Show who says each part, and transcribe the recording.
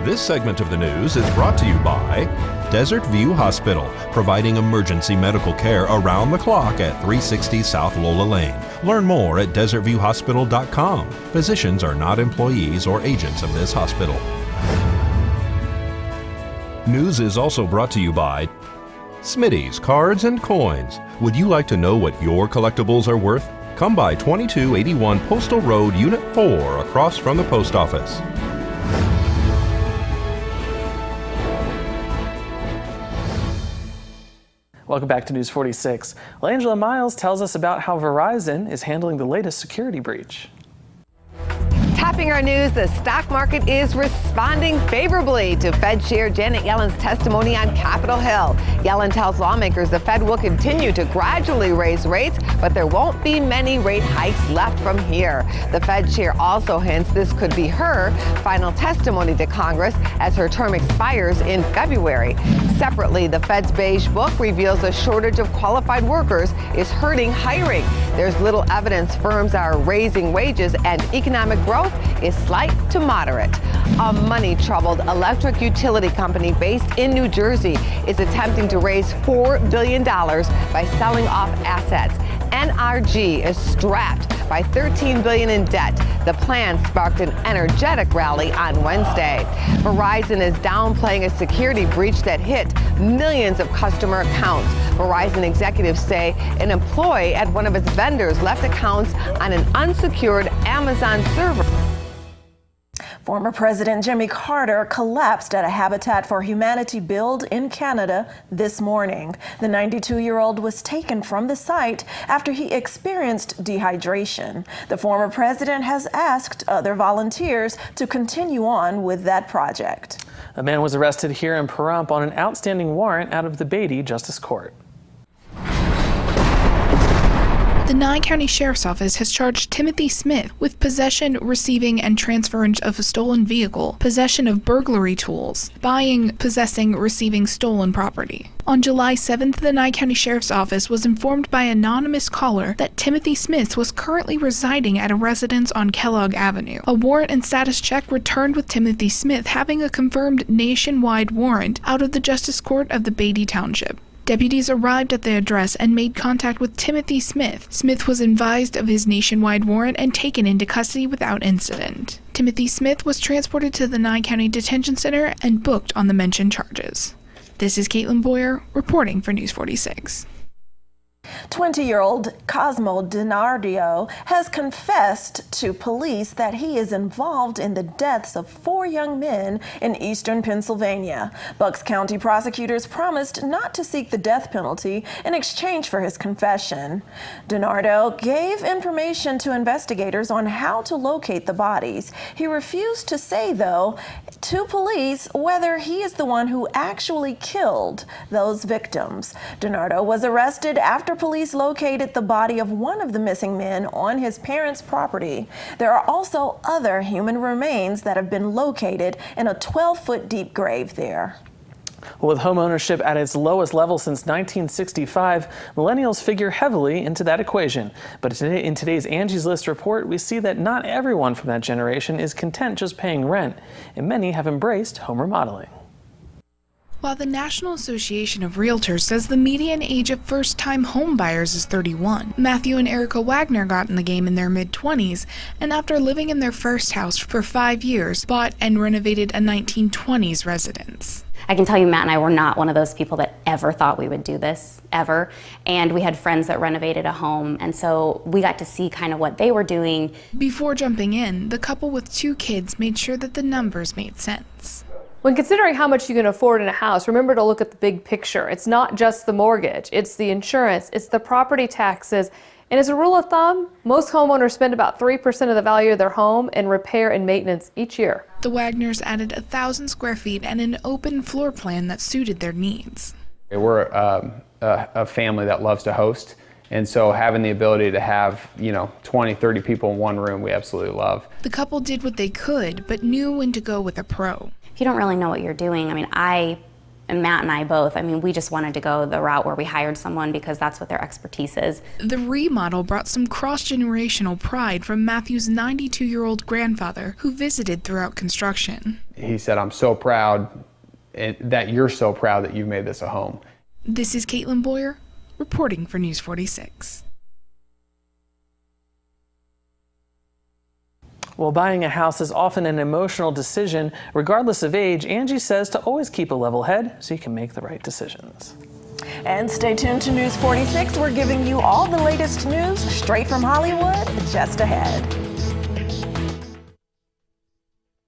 Speaker 1: This segment of the news is brought to you by Desert View Hospital, providing emergency medical care around the clock at 360 South Lola Lane. Learn more at desertviewhospital.com. Physicians are not employees or agents of this hospital. News is also brought to you by Smitty's Cards and Coins. Would you like to know what your collectibles are worth? Come by 2281 Postal Road, Unit 4, across from the post office.
Speaker 2: Welcome back to News 46. Well, Angela Miles tells us about how Verizon is handling the latest security breach.
Speaker 3: Topping our news, the stock market is responding favorably to Fed Chair Janet Yellen's testimony on Capitol Hill. Yellen tells lawmakers the Fed will continue to gradually raise rates, but there won't be many rate hikes left from here. The Fed Chair also hints this could be her final testimony to Congress as her term expires in February. Separately, the Fed's beige book reveals a shortage of qualified workers is hurting hiring. There's little evidence firms are raising wages, and economic growth is slight to moderate. A money-troubled electric utility company based in New Jersey is attempting to raise $4 billion by selling off assets. NRG is strapped by $13 billion in debt. The plan sparked an energetic rally on Wednesday. Verizon is downplaying a security breach that hit millions of customer accounts. Verizon executives say an employee at one of its vendors left accounts on an unsecured Amazon server.
Speaker 4: Former President Jimmy Carter collapsed at a Habitat for Humanity build in Canada this morning. The 92-year-old was taken from the site after he experienced dehydration. The former president has asked other volunteers to continue on with that project.
Speaker 2: A man was arrested here in Pahrump on an outstanding warrant out of the Beatty Justice Court.
Speaker 5: The Nye County Sheriff's Office has charged Timothy Smith with possession, receiving, and transference of a stolen vehicle, possession of burglary tools, buying, possessing, receiving stolen property. On July 7th, the Nye County Sheriff's Office was informed by an anonymous caller that Timothy Smith was currently residing at a residence on Kellogg Avenue. A warrant and status check returned with Timothy Smith having a confirmed nationwide warrant out of the Justice Court of the Beatty Township. Deputies arrived at the address and made contact with Timothy Smith. Smith was advised of his nationwide warrant and taken into custody without incident. Timothy Smith was transported to the Nye County Detention Center and booked on the mentioned charges. This is Katlyn Boyer reporting for News 46.
Speaker 4: 20-year-old Cosmo DiNardo has confessed to police that he is involved in the deaths of 4 young men in eastern Pennsylvania. Bucks County prosecutors promised not to seek the death penalty in exchange for his confession. DiNardo gave information to investigators on how to locate the bodies. He refused to say, though, to police whether he is the one who actually killed those victims. DiNardo was arrested after police located the body of one of the missing men on his parents' property. There are also other human remains that have been located in a 12-foot deep grave there.
Speaker 2: Well, with home ownership at its lowest level since 1965, millennials figure heavily into that equation. But in today's Angie's List report, we see that not everyone from that generation is content just paying rent, and many have embraced home remodeling.
Speaker 5: While the National Association of Realtors says the median age of first-time home buyers is 31, Matthew and Erica Wagner got in the game in their mid-20s, and after living in their first house for 5 years, bought and renovated a 1920s residence.
Speaker 6: I can tell you Matt and I were not one of those people that ever thought we would do this, ever. And we had friends that renovated a home, and so we got to see kind of what they were doing.
Speaker 5: Before jumping in, the couple with 2 kids made sure that the numbers made sense.
Speaker 7: When considering how much you can afford in a house, remember to look at the big picture. It's not just the mortgage, it's the insurance, it's the property taxes. And as a rule of thumb, most homeowners spend about 3% of the value of their home in repair and maintenance each year.
Speaker 5: The Wagners added 1,000 square feet and an open floor plan that suited their needs.
Speaker 8: We're a family that loves to host. And so having the ability to have, 20, 30 people in one room, we absolutely love.
Speaker 5: The couple did what they could, but knew when to go with a pro.
Speaker 6: If you don't really know what you're doing, I And Matt and I both, I mean, we just wanted to go the route where we hired someone because that's what their expertise is.
Speaker 5: The remodel brought some cross-generational pride from Matthew's 92-year-old grandfather who visited throughout construction.
Speaker 8: He said, I'm so proud that you're so proud that you've made this a home.
Speaker 5: This is Katlyn Boyer, reporting for News 46.
Speaker 2: Well, buying a house is often an emotional decision. Regardless of age, Angie says to always keep a level head so you can make the right decisions.
Speaker 4: And stay tuned to News 46. We're giving you all the latest news straight from Hollywood just ahead.